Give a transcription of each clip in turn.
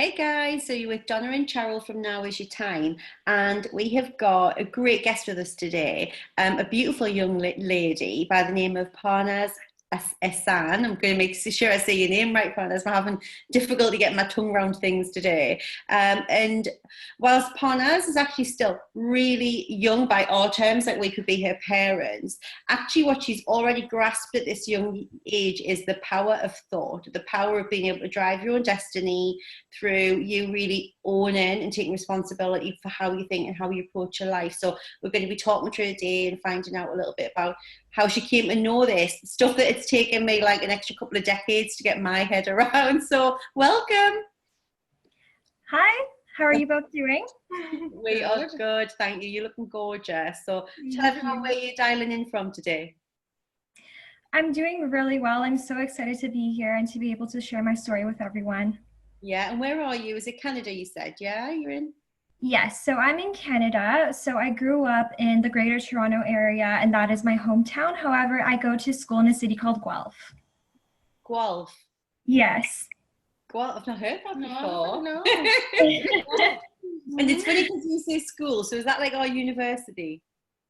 Hey guys, so you're with Donna and Cheryl from Now Is Your Time, and we have got a great guest with us today, a beautiful young lady by the name of Parnaz EHSAAN. I'm going to make sure I say your name right, Parnaz. I'm having difficulty getting my tongue around things today. And whilst Parnaz is actually still really young by our terms, like we could be her parents, actually what she's already grasped at this young age is the power of thought, the power of being able to drive your own destiny through you really owning and taking responsibility for how you think and how you approach your life. So we're going to be talking to her today and finding out a little bit about how she came to know this stuff that it's taken me like an extra couple of decades to get my head around. So welcome. Hi, how are you both doing? We are good, thank you. You're looking gorgeous. So tell everyone where you're dialing in from today. I'm doing really well. I'm so excited to be here and to be able to share my story with everyone. Yeah, and where are you? Is it Canada you said? Yeah, you're in? Yes, so I'm in Canada. So I grew up in the Greater Toronto area, and that is my hometown. However, I go to school in a city called Guelph. Guelph? Yes. Guelph, I've not heard that before. No. And it's funny because you say school, so is that like our university?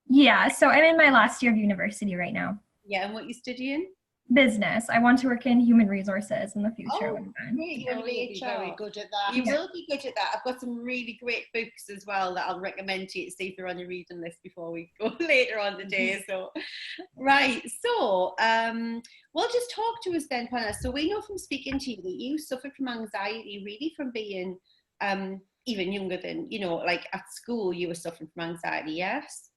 Yeah, so I'm in my last year of university right now. Yeah, and what you studying? Business. I want to work in human resources in the future. Oh, great. You're You'll be very good at that. You will be good at that. I've got some really great books as well that I'll recommend to you to see if they're on your reading list before we go later on today. So, right. So, well, just talk to us then, Parnaz. So we know from speaking to you that you suffered from anxiety really from being even younger than, like at school you were suffering from anxiety, yes?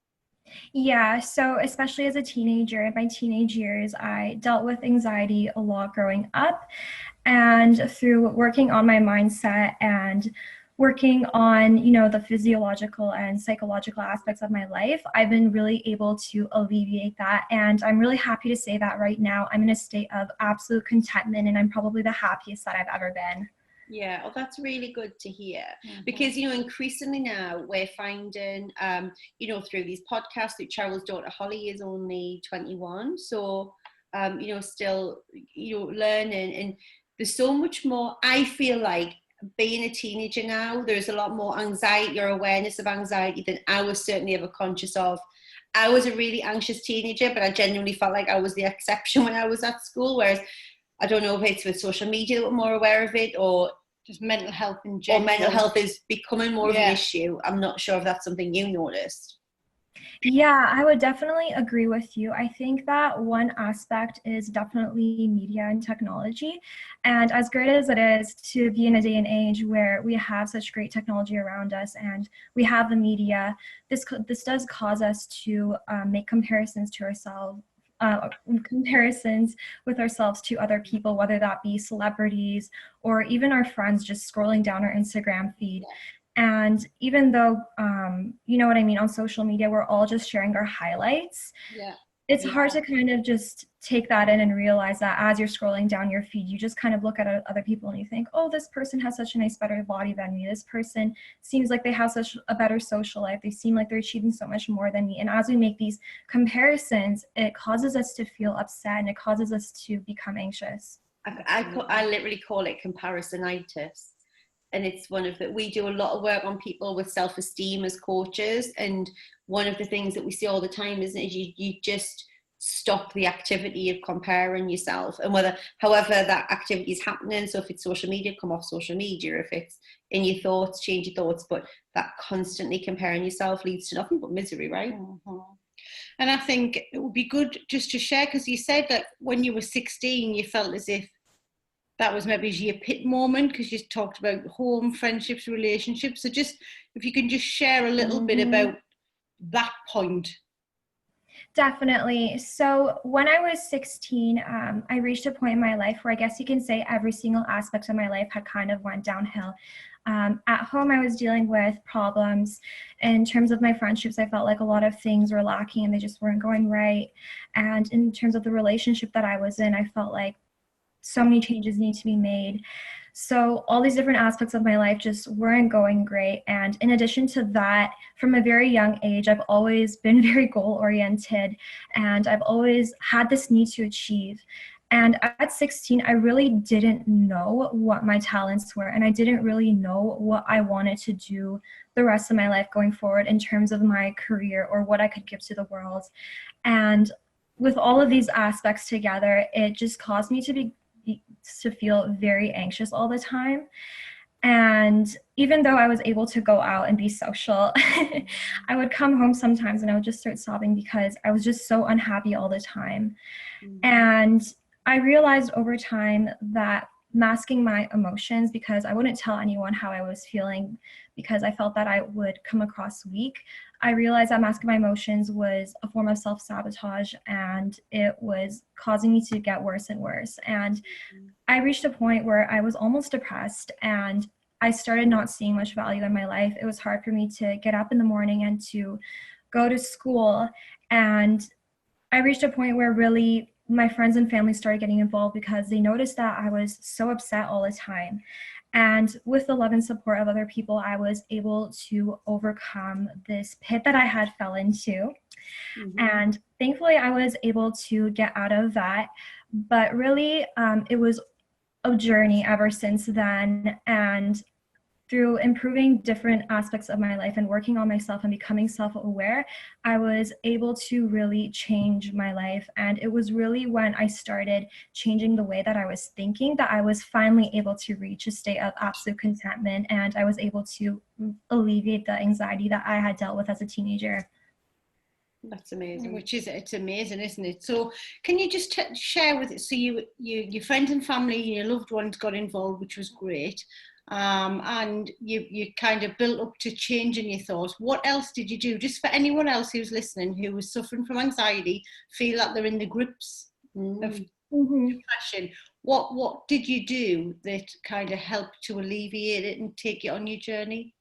Yeah, so especially as a teenager, in my teenage years, I dealt with anxiety a lot growing up. And through working on my mindset and working on, the physiological and psychological aspects of my life, I've been really able to alleviate that. And I'm really happy to say that right now I'm in a state of absolute contentment, and I'm probably the happiest that I've ever been. Yeah, well, that's really good to hear because, increasingly now we're finding, through these podcasts that Cheryl's daughter Holly is only 21. So, still, learning, and there's so much more. I feel like being a teenager now, there's a lot more anxiety or awareness of anxiety than I was certainly ever conscious of. I was a really anxious teenager, but I genuinely felt like I was the exception when I was at school, whereas I don't know if it's with social media that we're more aware of it or just mental health in general. Or mental health is becoming more of an issue. I'm not sure if that's something you noticed. Yeah, I would definitely agree with you. I think that one aspect is definitely media and technology. And as great as it is to be in a day and age where we have such great technology around us and we have the media, this does cause us to make comparisons to ourselves. Comparisons with ourselves to other people, whether that be celebrities or even our friends, just scrolling down our Instagram feed. And even though, you know what I mean, on social media, we're all just sharing our highlights. It's hard to kind of just take that in and realize that as you're scrolling down your feed, you just kind of look at other people and you think, oh, this person has such a nice, better body than me. This person seems like they have such a better social life. They seem like they're achieving so much more than me. And as we make these comparisons, it causes us to feel upset and it causes us to become anxious. I literally call it comparisonitis. And it's we do a lot of work on people with self-esteem as coaches. And one of the things that we see all the time is you just stop the activity of comparing yourself, and however that activity is happening. So if it's social media, come off social media. If it's in your thoughts, change your thoughts. But that constantly comparing yourself leads to nothing but misery, right? And I think it would be good just to share, because you said that when you were 16, you felt as if that was maybe your pit moment, because you talked about home, friendships, relationships. So just if you can just share a little bit about that point. Definitely. So when I was 16, I reached a point in my life where I guess you can say every single aspect of my life had kind of went downhill. At home, I was dealing with problems. In terms of my friendships, I felt like a lot of things were lacking and they just weren't going right. And in terms of the relationship that I was in, I felt like so many changes need to be made. So all these different aspects of my life just weren't going great. And in addition to that, from a very young age, I've always been very goal-oriented, and I've always had this need to achieve. And at 16, I really didn't know what my talents were, and I didn't really know what I wanted to do the rest of my life going forward in terms of my career or what I could give to the world. And with all of these aspects together, it just caused me to feel very anxious all the time. And even though I was able to go out and be social, I would come home sometimes and I would just start sobbing because I was just so unhappy all the time. And I realized over time that masking my emotions, because I wouldn't tell anyone how I was feeling because I felt that I would come across weak, I realized that masking my emotions was a form of self-sabotage, and it was causing me to get worse and worse. And I reached a point where I was almost depressed, and I started not seeing much value in my life. It was hard for me to get up in the morning and to go to school. And I reached a point where really my friends and family started getting involved because they noticed that I was so upset all the time. And with the love and support of other people, I was able to overcome this pit that I had fell into. And thankfully, I was able to get out of that. But really, it was a journey ever since then. And through improving different aspects of my life and working on myself and becoming self-aware, I was able to really change my life. And it was really when I started changing the way that I was thinking that I was finally able to reach a state of absolute contentment, and I was able to alleviate the anxiety that I had dealt with as a teenager. That's amazing. It's amazing, isn't it? So can you just share with it, so your friends and family, your loved ones got involved, which was great. And you kind of built up to changing your thoughts. What else did you do? Just for anyone else who's listening who was suffering from anxiety, feel like they're in the grips of depression, what did you do that kind of helped to alleviate it and take you on your journey?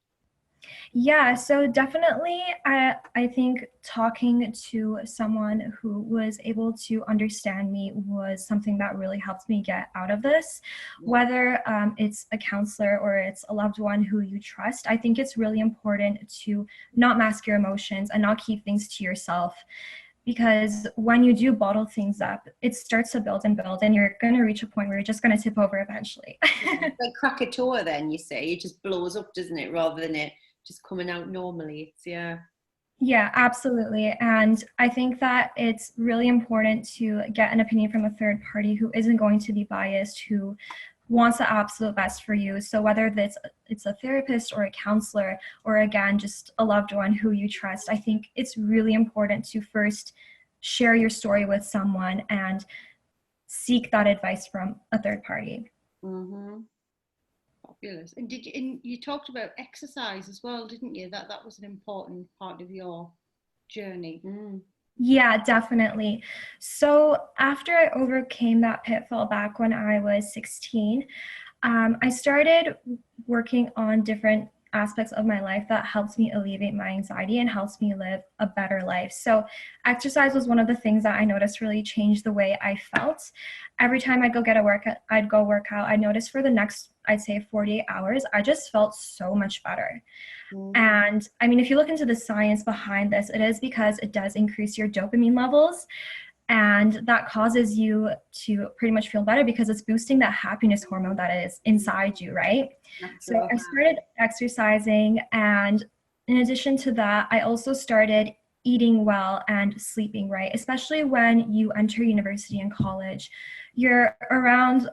Yeah, so definitely, I think talking to someone who was able to understand me was something that really helped me get out of this. Whether it's a counselor or it's a loved one who you trust, I think it's really important to not mask your emotions and not keep things to yourself. Because when you do bottle things up, it starts to build and build, and you're going to reach a point where you're just going to tip over eventually. It's like Krakatoa, then, you say. It just blows up, doesn't it, rather than it just coming out normally. It's, Yeah, absolutely. And I think that it's really important to get an opinion from a third party who isn't going to be biased, who wants the absolute best for you. So whether it's a therapist or a counselor, or again, just a loved one who you trust, I think it's really important to first share your story with someone and seek that advice from a third party. Fabulous. And you talked about exercise as well, didn't you? That was an important part of your journey. Yeah, definitely. So after I overcame that pitfall back when I was 16, I started working on different aspects of my life that helps me alleviate my anxiety and helps me live a better life. So exercise was one of the things that I noticed really changed the way I felt. Every time I'd go work out, I noticed for the next, I'd say 48 hours, I just felt so much better. And I mean, if you look into the science behind this, it is because it does increase your dopamine levels. And that causes you to pretty much feel better because it's boosting that happiness hormone that is inside you, right? So I started exercising, and in addition to that, I also started eating well and sleeping right, especially when you enter university and college. You're around,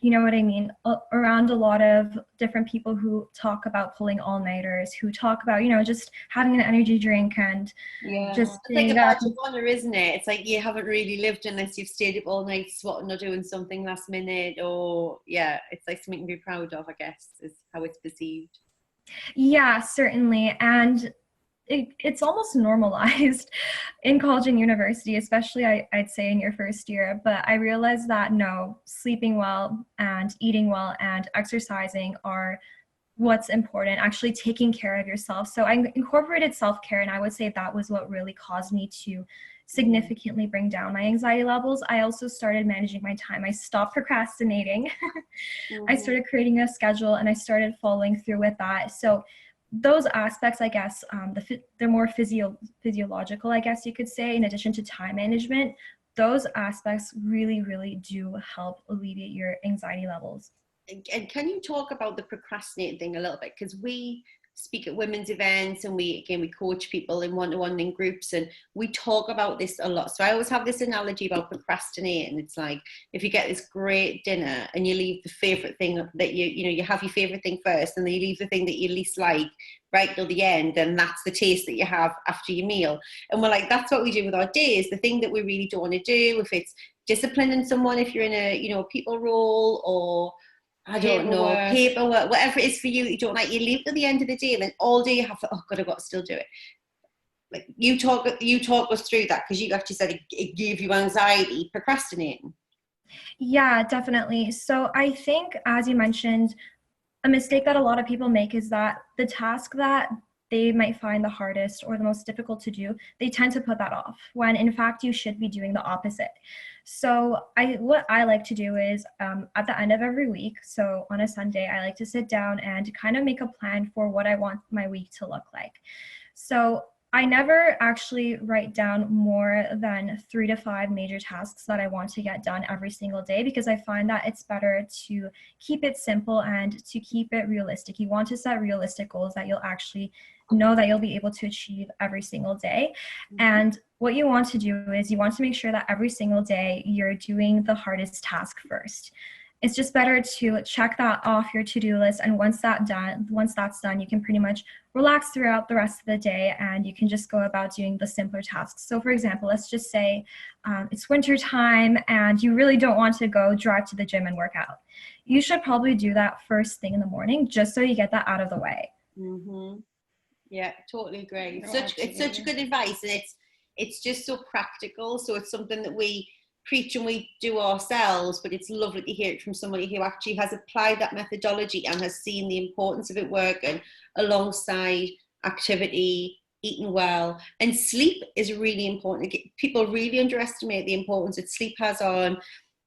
you know what I mean, around a lot of different people who talk about pulling all-nighters, who talk about, just having an energy drink and just it's like a badge of honor, isn't it? It's like you haven't really lived unless you've stayed up all night swatting or doing something last minute, or it's like something to be proud of, I guess, is how it's perceived. Yeah, certainly. And it's almost normalized in college and university, especially I'd say in your first year. But I realized that no, sleeping well and eating well and exercising are what's important, actually taking care of yourself. So I incorporated self-care, and I would say that was what really caused me to significantly bring down my anxiety levels. I also started managing my time. I stopped procrastinating. I started creating a schedule, and I started following through with that. So those aspects, I guess, they're more physiological, I guess you could say, in addition to time management, those aspects really, really do help alleviate your anxiety levels. And can you talk about the procrastinating thing a little bit? Because we speak at women's events, and we coach people in one-to-one in groups, and we talk about this a lot. So I always have this analogy about procrastinating. It's like if you get this great dinner and you leave the favorite thing that you have your favorite thing first, and then you leave the thing that you least like right till the end, and that's the taste that you have after your meal. And we're like, that's what we do with our days. The thing that we really don't want to do, if it's disciplining someone, if you're in a people role, or I don't know, paperwork, whatever it is for you, you don't like, you leave it at the end of the day, and then all day you have to, oh God, I've got to still do it. Like you talk us through that, because you actually said it gave you anxiety, procrastinating. Yeah, definitely. So I think, as you mentioned, a mistake that a lot of people make is that the task that they might find the hardest or the most difficult to do, they tend to put that off, when in fact you should be doing the opposite. So what I like to do is at the end of every week, so on a Sunday, I like to sit down and kind of make a plan for what I want my week to look like. So I never actually write down more than 3 to 5 major tasks that I want to get done every single day, because I find that it's better to keep it simple and to keep it realistic. You want to set realistic goals that you'll actually know that you'll be able to achieve every single day. And what you want to do is you want to make sure that every single day you're doing the hardest task first. It's just better to check that off your to-do list, and once that's done, you can pretty much relax throughout the rest of the day, and you can just go about doing the simpler tasks. So for example, let's just say it's winter time and you really don't want to go drive to the gym and work out. You should probably do that first thing in the morning, just so you get that out of the way. Mm-hmm. Yeah, totally agree. No, It's such good advice, and it's just so practical. So it's something that we preach and we do ourselves, but it's lovely to hear it from somebody who actually has applied that methodology and has seen the importance of it working alongside activity, eating well. And sleep is really important. People really underestimate the importance that sleep has on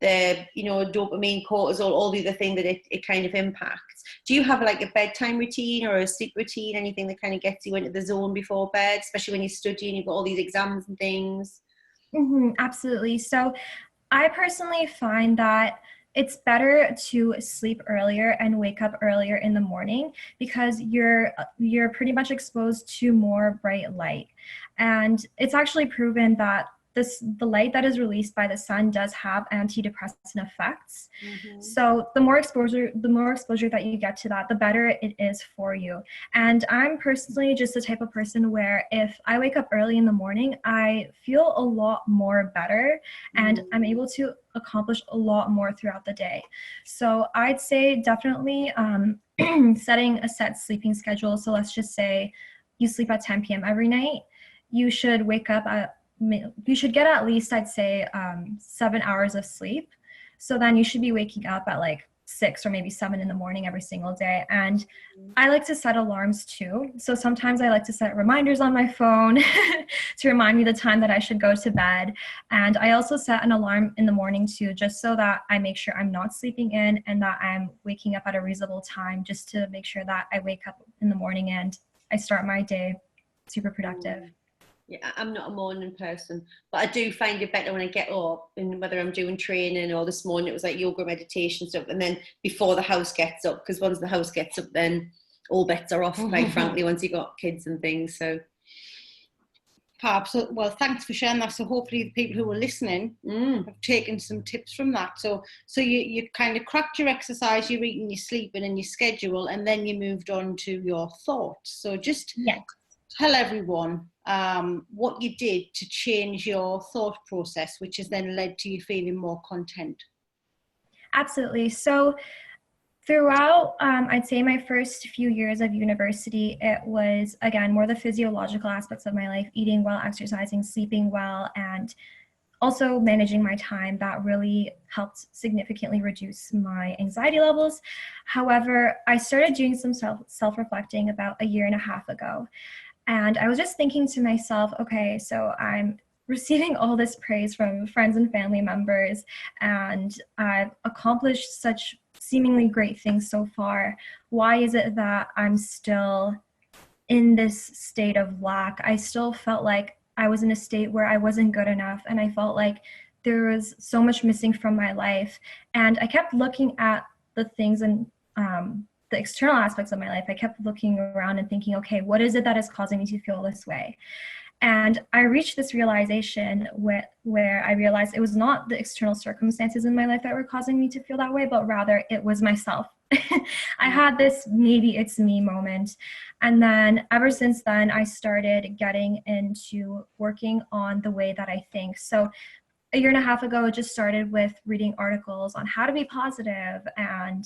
the dopamine, cortisol, all the other thing that it kind of impacts. Do you have like a bedtime routine or a sleep routine, anything that kind of gets you into the zone before bed, especially when you're studying, you've got all these exams and things? Absolutely. So I personally find that it's better to sleep earlier and wake up earlier in the morning, because you're pretty much exposed to more bright light. And it's actually proven that the light that is released by the sun does have antidepressant effects. So the more exposure that you get to that, the better it is for you. And I'm personally just the type of person where if I wake up early in the morning, I feel a lot more better, and I'm able to accomplish a lot more throughout the day. So I'd say definitely setting a set sleeping schedule. So let's just say you sleep at 10 p.m. every night. You should get at least, I'd say, 7 hours of sleep. So then you should be waking up at like 6 or maybe 7 in the morning every single day. And I like to set alarms too. So sometimes I like to set reminders on my phone to remind me the time that I should go to bed. And I also set an alarm in the morning too, just so that I make sure I'm not sleeping in and that I'm waking up at a reasonable time, just to make sure that I wake up in the morning and I start my day super productive. Yeah, I'm not a morning person, but I do find it better when I get up, and whether I'm doing training or this morning it was like yoga, meditation stuff, and then before the house gets up, because once the house gets up, then all bets are off, quite frankly, once you've got kids and things. So Perhaps, well, thanks for sharing that. So hopefully the people who are listening have taken some tips from that. So you kind of cracked your exercise, your eating, your sleeping and your schedule, and then you moved on to your thoughts. So just tell everyone what you did to change your thought process, which has then led to you feeling more content. Absolutely. So throughout, I'd say my first few years of university, it was, again, more the physiological aspects of my life, eating well, exercising, sleeping well, and also managing my time, that really helped significantly reduce my anxiety levels. However, I started doing some self-reflecting about 1.5 years ago. And I was just thinking to myself, okay, so I'm receiving all this praise from friends and family members, and I've accomplished such seemingly great things so far. Why is it that I'm still in this state of lack? I still felt like I was in a state where I wasn't good enough, and I felt like there was so much missing from my life. And I kept looking at the things and the external aspects of my life. I kept looking around and thinking, okay, what is it that is causing me to feel this way? And I reached this realization where I realized it was not the external circumstances in my life that were causing me to feel that way, but rather it was myself. I had this maybe it's me moment. And then ever since then, I started getting into working on the way that I think. So a year and a half ago, it just started with reading articles on how to be positive and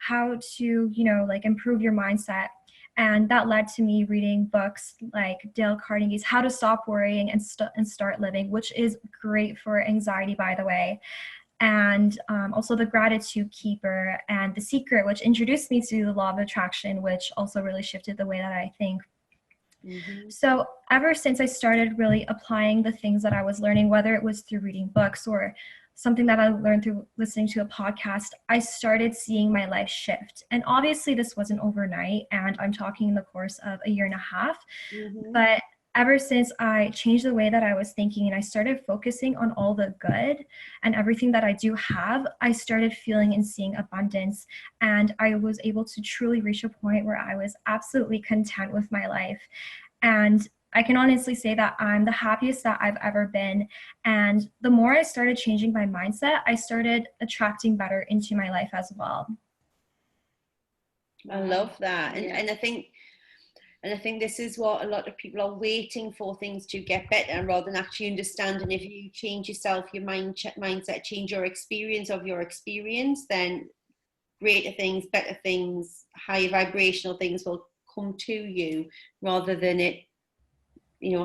how to, like improve your mindset. And that led to me reading books like Dale Carnegie's How to Stop Worrying and Start Living, which is great for anxiety, by the way. And also The Gratitude Keeper and The Secret, which introduced me to the law of attraction, which also really shifted the way that I think. Mm-hmm. So ever since I started really applying the things that I was learning, whether it was through reading books or something that I learned through listening to a podcast, I started seeing my life shift. And obviously this wasn't overnight, and I'm talking in the course of a year and a half. Mm-hmm. But ever since I changed the way that I was thinking and I started focusing on all the good and everything that I do have, I started feeling and seeing abundance. And I was able to truly reach a point where I was absolutely content with my life. And I can honestly say that I'm the happiest that I've ever been. And the more I started changing my mindset, I started attracting better into my life as well. I love that. And I think this is what a lot of people are waiting for, things to get better, rather than actually understanding if you change yourself, your mindset, change your experience of your experience, then greater things, better things, higher vibrational things will come to you, rather than it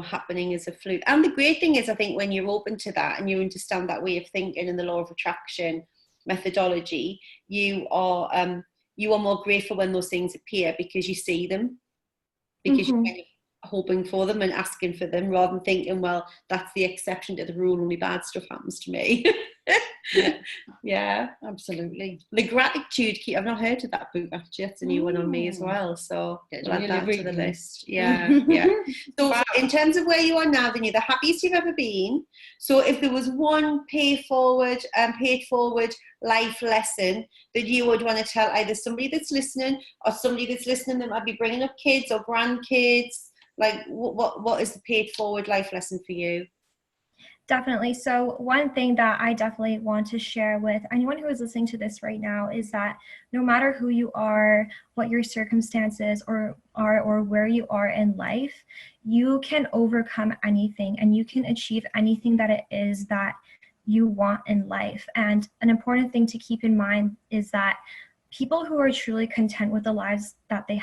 happening as a fluke. And the great thing is, I think, when you're open to that and you understand that way of thinking and the law of attraction methodology, you are more grateful when those things appear, because you see them, because you're kind of hoping for them and asking for them, rather than thinking, well, that's the exception to the rule, only bad stuff happens to me. Yeah, absolutely. The Gratitude Keeper, I've not heard of that book actually. That's a new one on me as well, so add that to the list. Yeah. So in terms of where you are now, then you're the happiest you've ever been. So if there was one paid forward life lesson that you would want to tell either somebody that's listening or somebody that's listening that might be bringing up kids or grandkids, like what is the paid forward life lesson for you? Definitely. So one thing that I definitely want to share with anyone who is listening to this right now is that no matter who you are, what your circumstances are, or where you are in life, you can overcome anything and you can achieve anything that it is that you want in life. And an important thing to keep in mind is that people who are truly content with the lives that they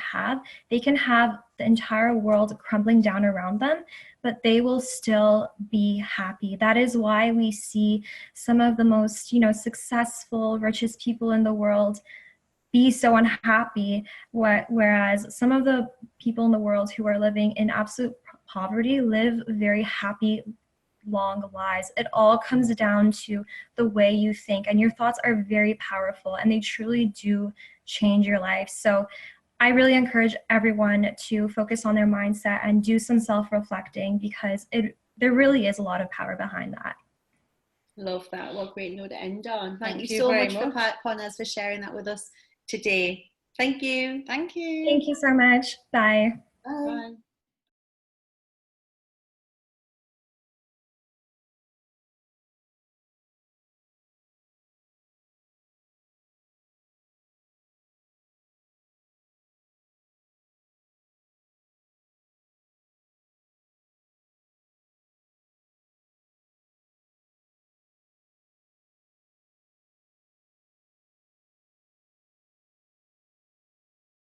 can have the entire world crumbling down around them, but they will still be happy. That is why we see some of the most, successful, richest people in the world be so unhappy, whereas some of the people in the world who are living in absolute poverty live very happy, long lives. It all comes down to the way you think, and your thoughts are very powerful and they truly do change your life. So I really encourage everyone to focus on their mindset and do some self-reflecting, because there really is a lot of power behind that. Love that. What a great note to end on. Thank you so much for Parnaz for sharing that with us today. Thank you. Thank you so much. Bye. Bye.